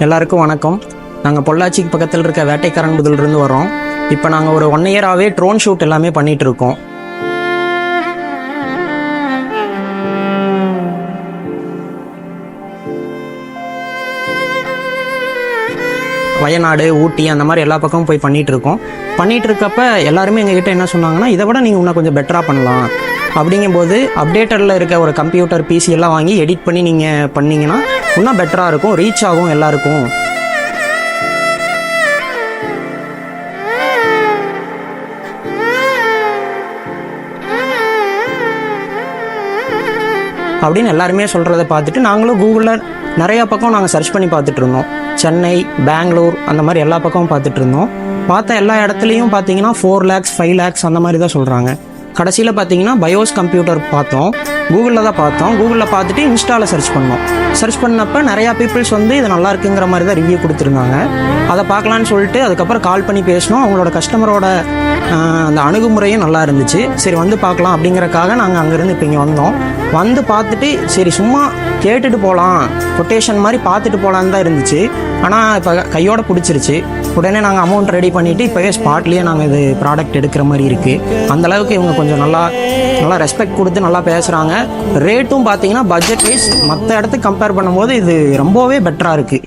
எல்லாருக்கும் வணக்கம். நாங்கள் பொள்ளாச்சிக்கு பக்கத்தில் இருக்க வேட்டைக்காரன்புதூர்லேருந்து வரோம். இப்போ நாங்கள் ஒரு 1 இயராகவே ட்ரோன் ஷூட் எல்லாமே பண்ணிகிட்ருக்கோம். வயநாடு, ஊட்டி அந்த மாதிரி எல்லா பக்கமும் போய் பண்ணிகிட்ருக்கோம். பண்ணிகிட்டு இருக்கப்ப எல்லாருமே எங்ககிட்ட என்ன சொன்னாங்கன்னா, இதை விட நீங்கள் இன்னும் கொஞ்சம் பெட்டராக பண்ணலாம். அப்படிங்கும்போது அப்டேட்டரில் இருக்க ஒரு கம்ப்யூட்டர் பிசி எல்லாம் வாங்கி எடிட் பண்ணி நீங்கள் பண்ணிங்கன்னா இன்னும் பெட்டராக இருக்கும், ரீச் ஆகும் எல்லாருக்கும். அப்படின்னு எல்லாருமே சொல்கிறத பார்த்துட்டு நாங்களும் கூகுளில் நிறையா பக்கம் நாங்கள் சர்ச் பண்ணி பார்த்துட்டு இருந்தோம். சென்னை, பெங்களூர் அந்த மாதிரி எல்லா பக்கமும் பார்த்துட்டு இருந்தோம். பார்த்த எல்லா இடத்துலையும் பார்த்தீங்கன்னா 4 lakhs 5 lakhs அந்த மாதிரி தான் சொல்கிறாங்க. கடைசியில் பார்த்தீங்கன்னா BYOS கம்ப்யூட்டர் பார்த்தோம், கூகுளில் தான் பார்த்தோம். கூகுளில் பார்த்துட்டு இன்ஸ்டாவில் சர்ச் பண்ணோம். சர்ச் பண்ணப்போ நிறையா பீப்புள்ஸ் வந்து இது நல்லா இருக்குங்கிற மாதிரி தான் ரிவ்யூ கொடுத்துருந்தாங்க. அதை பார்க்கலான்னு சொல்லிட்டு அதுக்கப்புறம் கால் பண்ணி பேசினோம். அவங்களோட கஸ்டமரோட அந்த அணுகுமுறையும் நல்லா இருந்துச்சு. சரி வந்து பார்க்கலாம் அப்படிங்கிறக்காக நாங்கள் அங்கேருந்து இப்போ இங்கே வந்தோம். வந்து பார்த்துட்டு சரி சும்மா கேட்டுட்டு போகலாம், கொட்டேஷன் மாதிரி பார்த்துட்டு போகலான்னு தான் இருந்துச்சு. ஆனால் இப்போ கையோட பிடிச்சிருச்சு. உடனே நாங்கள் அமௌண்ட் ரெடி பண்ணிவிட்டு இப்போவே ஸ்பாட்லேயே நாங்கள் இது ப்ராடக்ட் எடுக்கிற மாதிரி இருக்குது. அந்தளவுக்கு இவங்க கொஞ்சம் நல்லா ரெஸ்பெக்ட் கொடுத்து நல்லா பேசுகிறாங்க. ரேட்டும் பார்த்தீங்கன்னா பட்ஜெட் வைஸ் மற்ற இடத்துக்கு கம்பேர் பண்ணும்போது இது ரொம்பவே பெட்டராக இருக்குது.